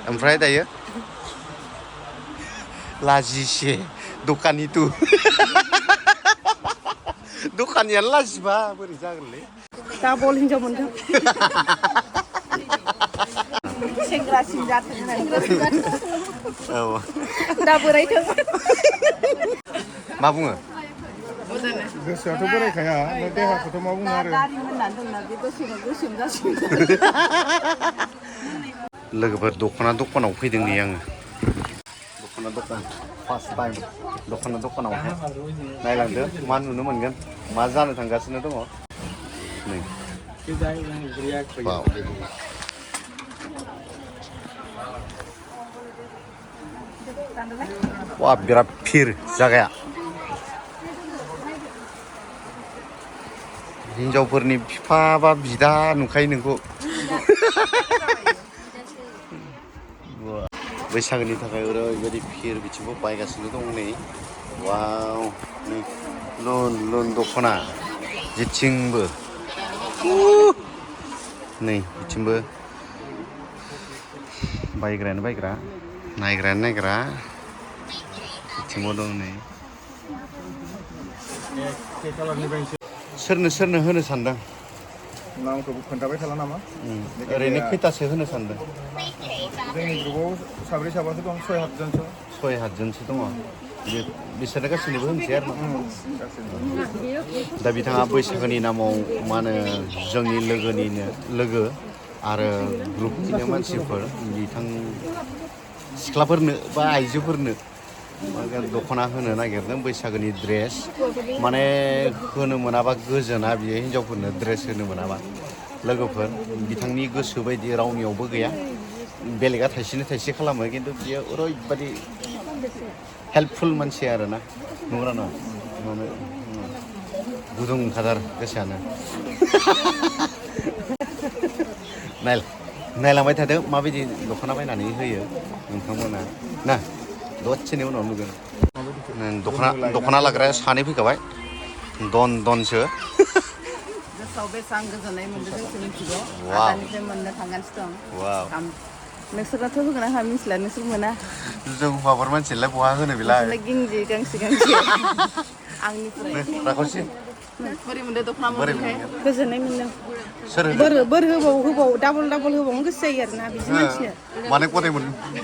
ओमफ्राय दायो लाजिसे दखानि तु दखानियानो लाजिबा बोरै जागोनलै डाबल हिनजाव मोनदों सेंग्रासिन जाथों औ दा बोरायथों मा बुङो गोसोआथ' बोरायखाया देहाखौथ' मा बुङो आरो दारि होननानै दंना बे दसेनो गोसोम जासिगोन लोगोफोर दख'ना दखानाव फैदों नै आङो दख'ना दखान फार्स्ट टाइम दख'ना दखानाव नायलांदो मा नुनो मोनगोन मा जानो थांगासिनो दङ नै वा बिराद फिर जागाया हिनजावफोरनि बिफा बा बिदा नुखायो नोंखौ बैसागोनि थाखाय ओरैबायदि फिर बिथिंखौ बायगासिनो दं नै वाव नै लुन लुन दख'ना जेथिंबो नै बिथिंबो बायग्रायानो बायग्रा नायग्रायानो नायग्रा बिथिंबो दं नै सोरनो सोरनो होनो सानदों नामखौबो खोन्थाबाय थाला नामा ओरैनो खैथासो होनो सानदों जोंनि ग्रुपआव साब्रै साबासो दं 6-7 जनसो 6-7 जनसो दङ बिसोरनो गासैनोबो होनोसै आरो दा बिथाङा बैसागोनि नामाव मा होनो जोंनि लोगो आरो ग्रुपनिनो मानसिफोर बिथां सिख्लाफोरनो बा आइजोफोरनो दख'ना होनो नागिरदों बैसागोनि ड्रेस माने होनो मोनाबा गोजोना बियो हिनजावफोरनो ड्रेस होनो मोनाबा लोगोफोर बिथांनि गोसो बायदि रावनियावबो गैया बेलेगा थाइसेनो थाइसे खालामो खिन्थु बियो ओरैबायदि हेल्पफुल मानसि आरोना नंगौना नङा गुदुं खादार गोसोआनो नायलांबाय थादो माबायदि दख'ना बायनानै होयो नोंथांमोना ना दसेनि उनाव नुगोन दख'ना लाग्राया सानै फैखाबाय दनसो गोसोआव बेसेबां गोजोननाय मोनदों जोंसो मिथिगौ आदानिफ्राय मोननो थांगासिनो दं नोंसोरनाथ' होगोन आंहा मिथिला नोंसोर मोना जों हौवाफोर मानसिलाय बहा होनो बेलाय गिंजि गांसे आंनिफ्राय राखौसि बोरै मोनदों दख'ना मोनदोंखाय गोजोननाय मोनदों सोर बोर होबाव डाबल होबावनो गोसो जायो आरोना बिदि मानसिनो माने गथाय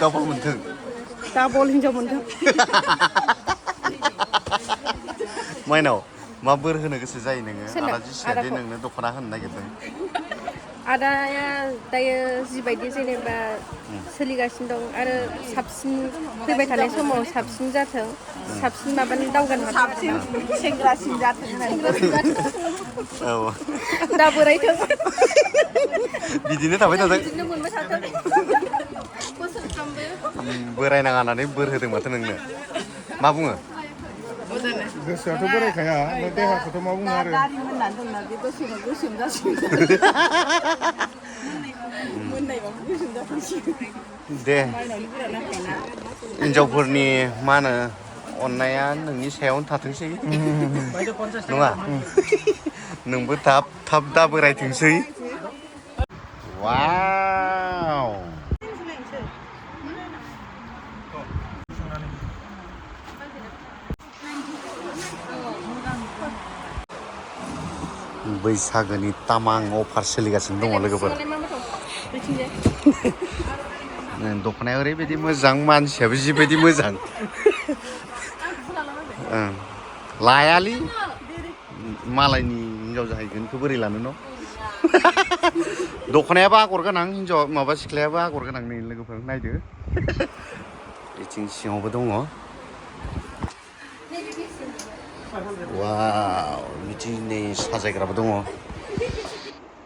डाबल मोनथों डाबल हिनजाव मोनथों माइनाव मा बोर होनो गोसो जायो नोङो आदा जिसिया दे नोंनो दख'ना होनो नागिरदों आदाया दायो जिबायदि जेनेबा सोलिगासिनो दं आरो साबसिन फैबाय थानाय समाव साबसिन जाथों साबसिन माबानि दावगानो साबसिन सेंग्रासिन जाथों औ दा बोरायथों बिदिनो थाबाय थाथों बिदिनो मोनबाय थाथों बोसोरफ्रामबो बोरायनाङा होननानै बोर होदों माथो नोंनो मा बुङो गोसोआथ' बोरायखाया देहाखौथ' मा बुङो आरो दारि होननानै दंना बे दसेनो गोसोम जासिगोन मोननायबाबो गोसोम जाफिनसिगोन दे हिनजावफोरनि मा होनो अननाया नोंनि सायावनो थाथोंसै नङा नोंबो थाब दा बोरायथोंसै वाव बैसागोनि तामां अफार सोलिगासिनो दङ लोगोफोर दख'नाया ओरैबायदि मोजां मानसियाबो जिबायदि मोजां लायालै मालायनि हिनजाव जाहैगोनखौ बोरै लानो न' दख'नायाबो आगर गोनां हिनजाव माबा सिख्लायाबो आगर गोनां नै लोगोफोर नायदो बिथिं सिङावबो दङ वाव बिथिं नै साजायग्राबो दङ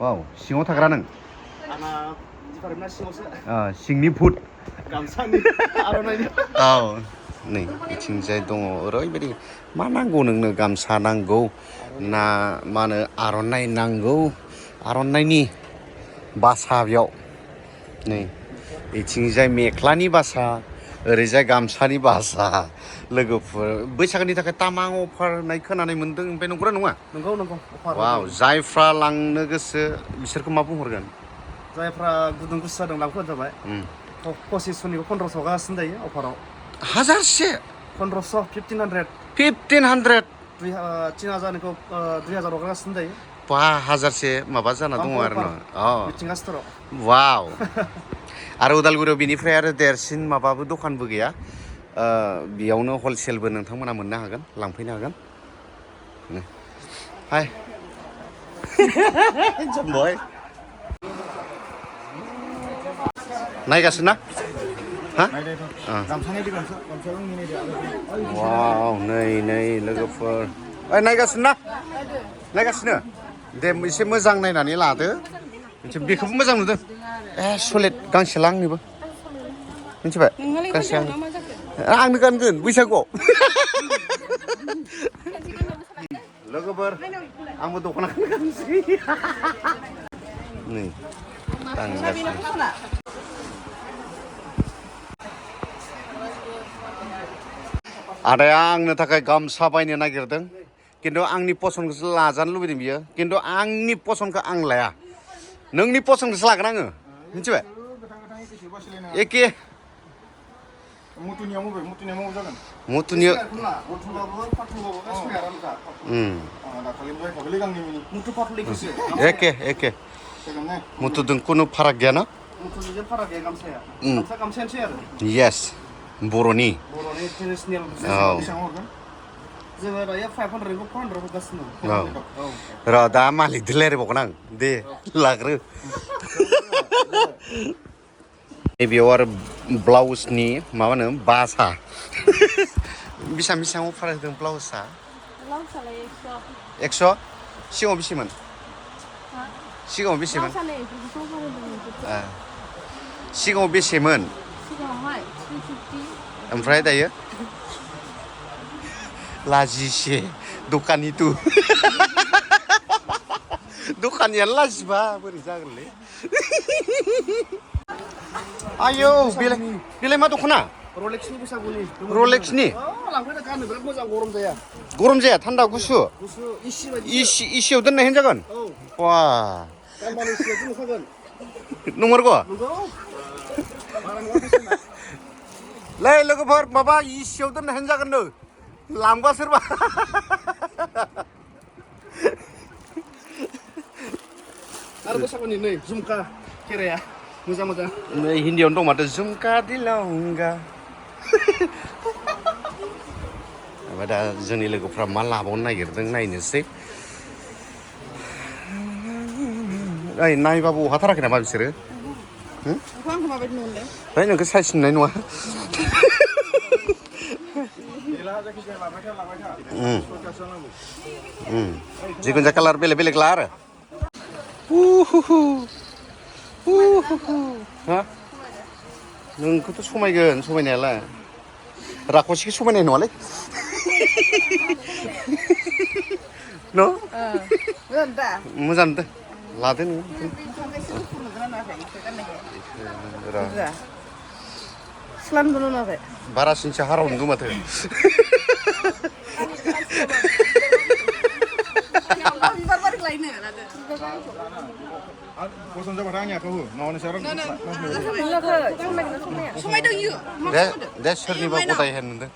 वाव सिङाव थाग्रा नों सिंनि भुट गामसानि आर'नाइनि औ नै बिथिंजाय दङ ओरैबायदि मा नांगौ नोंनो गामसा नांगौ ना मा होनो आर'नाइ नांगौ आर'नाइनि बासा बेयाव नै बिथिंजाय मेख्लानि बासा ओरैजाय गामसानि बासा लोगोफोर बैसागोनि थाखाय तामां अफार होननाय खोनानाय मोन्दों ओमफ्राय नंगौना नङा नंगौ वाव जायफ्रा लांनो गोसो बिसोरखौ मा बुंहरगोन जायफ्रा गुदुं गुसु जादों लांफैबानो जाबाय 2500निबो 1500 गासिनो दायो अफाराव हाजारसे 1500 1500 1500 3000निखौ 2000 हगारगासिनो दायो बा हाजारसे माबा जाना दङ आरो न मिथिंगा स्टराव वाव आरो उदालगुरियाव बिनिफ्राय आरो देरसिन माबाबो दखानबो गैया बेयावनो हलसेलबो नोंथांमोना मोननो हागोन लांफैनो हागोन हाय जम्बय नायगासिनो ना हा वाव नै लोगोफोर ओइ नायगासिनो ना नायगासिनो दे एसे मोजां नायनानै लादो बेखौबो मोजां नुदों सलेट गांसे लांनोबो मिथिबाय गांसे आंनो गानगोन बैसागुआव लोगोफोर आंबो दख'नाखौ गानसै नै गानगासिनो आदाया आंनो थाखाय गामसा बायनो नागिरदों खिन्थु आंनि पसन्दखौसो लाजानो लुबैदों बियो खिन्थु आंनि पसन्दखौ आं लाया नोंनि पसन्दखौसो लागोन आङो मिथिबाय एखे मुथुनि एखे एखे मुथुजों खुनु फाराग गैया ना येस बर'नि ट्रेडिसनेल जोङो दायो 500 400 होगासिनो र' दा मालिकजों रायज्लायबावगोन आं दे लाग्रो बेयाव आरो ब्लाउसनि माबा होनो बासा बेसेबां बेसेबां अफार होदों ब्लाउसआ 100 सिगाङाव बेसेमोन सिगाङाव बेसेमोन सिगाङाव बेसेमोन ओमफ्राय दायो लाजिसे दखानि तु दखानियानो लाजिबा बोरै जागोनलै आयौ बेलाय मा दख'ना रलेक्सनि बैसागुनि रलेक्सनि लांफैना गाननो बिराद मोजां गरम जाया थान्दा गुसु इसि बायदि इसियाव दोननाय होनजागोन वा गानबानो इसियाव दोनखागोन नंमारगौ लै लोगोफोर माबा इसियाव दोननाय होनजागोन नो लांबा सोरबा आरो बैसागुनि नै झुमका खेराया मोजां नै हिन्दीयावनो दं माथो झुमका दिलांगा ओमफ्राय दा जोंनि लोगोफ्रा मा लाबावनो नागिरदों नायनोसै ओइ नायबाबो अहाथाराखै नामा बिसोरो है नोंखौ साइज नुनाय नङा जिखुनु जाया कालार बेलेग बेलेग ला आरो हा नोंखौथ' समायगोन समायनायालाय राखसिखौ समायनाय नङालै न' मोजां नुदों लादो नों बारासिनसो हाराव नुदों माथो पसन्द जाबाथाय आंनि आखायाव हो नङानो सार दे सोरनिबा गदाय हेन नुदों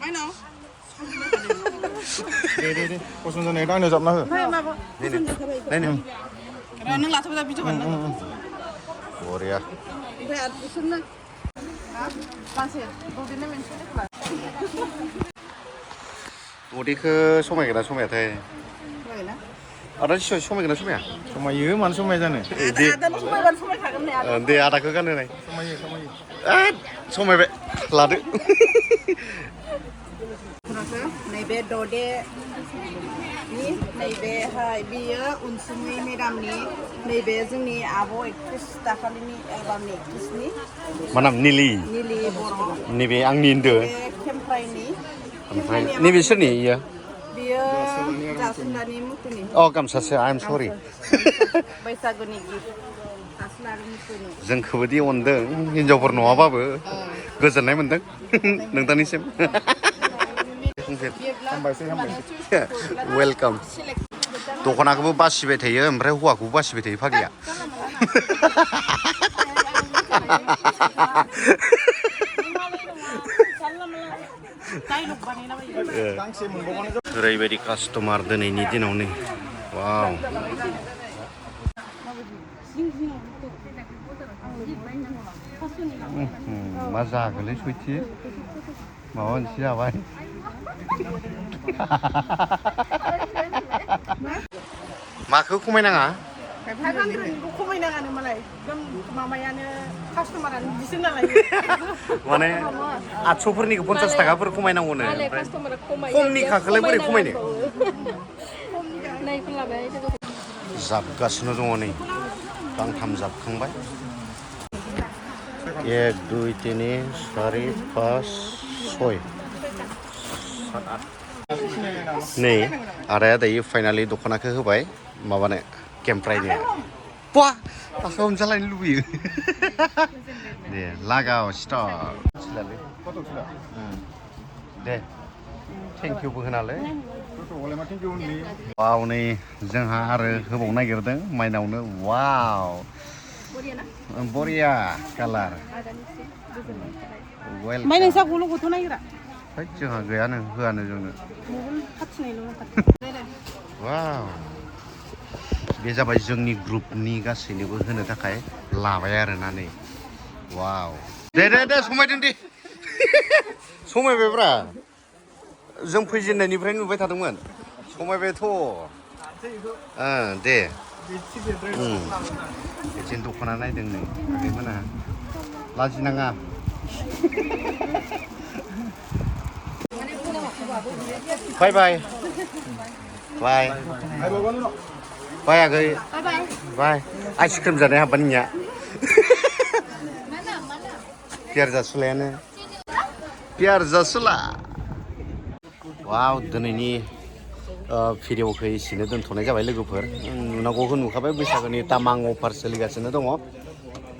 दे पसन्द जानायखौ आंनो जाबना हो नों लाथ'बाय बिदिअ बरिया बडिखौ समायगोन ना समायाथाय आदा सिगां समायगोन ना समाया समायो मानो समाया जानो दे आदाखौ गानहोनाय समायो समायबाय लादो नैबे ददेनि नैबेहाय बियो अनसुमै मेदामनि नैबे जोंनि आब' एक्ट्रिस दाखालिनि एलबामनि एक्ट्रिसनि मा नाम निलि बर' नैबे आंनि होनदो बे खेमफ्राइनि ओमफ्राय नैबे सोरनि इयो बियो जासुन्दानि मुथुनि अ गामसासो आइ एम सरि बैसागुनि गिफ्ट जासुन्दानि मुथुनि जोंखौबोदि अनदों हिनजावफोर नङाबाबो गोजोननाय मोनदों नोंथांनिसिम वेलकाम दख'नाखौबो बासिबाय थायो ओमफ्राय हौवाखौबो बासिबाय थायो फाग्लिया गांसे मोनबावबानो ओरैबायदि कास्टमार दिनैनि दिनाव नै वाव मा जागोनलै सयथि माबा मोनसे जाबाय माखौ खमायनाङा 500 खमायनाङानो मालाय एकदम माबायानो कास्टमारानो बिदिसो नालाय माने 800फोरनिखौ 50 थाखाफोर खमायनांगौनो मालाय ओमफ्राय कास्टमारा खमायो खमनि खाखौलाय बोरै खमायनो नायखौ लाबाय जाबगासिनो दङ नै गांथाम जाबखांबाय 1 2 3 4 5 6 7 8 नै आदाया दायो फाइनालि दख'नाखौ होबाय माबानो केम्प्राइनो बा आखाइ हमजालायनो लुबैयो दे लागाव स्टार्ट दे थेंक इउबो होनालै गथ'खौलाय मा थेंक इउ होननि वाव नै जोंहा आरो होबावनो नागिरदों माइनावनो वाव बरिया कालार ओमफ्राय नोंसा गल' गथ' नायग्रा है जोंहा गैयानो होआनो जोंनो वाव बे जाबाय जोंनि ग्रुपनि गासैनोबो होनो थाखाय लाबाय आरोना नै वाव दे दे दे समायदों दे समायबायब्रा जों फैजेननायनिफ्राय नुबाय थादोंमोन समायबायथ' दे बिदिनो दख'ना नायदों नै आगैमोना लाजिनाङा बाय बाय बाय बाय आगै बाय आइसक्रिम जानाय हाब्बा नोंनिया पियार जासुलायानो पियार जासुला वाव दिनैनि भिडिअखौ एसेनो दोनथ'नाय जाबाय लोगोफोर नुनांगौखौ नुखाबाय बैसागोनि तामां अफार सोलिगासिनो दङ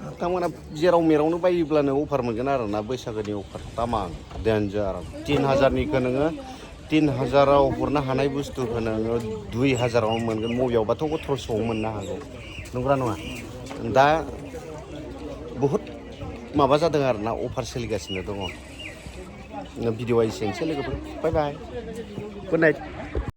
नोंथांमोना जेराव मेरावनो बायोब्लानो अफार मोनगोन आरोना बैसागोनि अफार तामां डेन्जार 3000निखौ नोङो 3000आव हरनो हानाय बुस्थुखौ नोङो 2000आव मोनगोन बबेयावबाथ' 1800आव मोननो हागौ नंगौना नङा दा बहुद माबा जादों आरोना अफार सोलिगासिनो दङ भिडिअआ एसेनोसै लोगोफोर बाय बाय गुड नाइट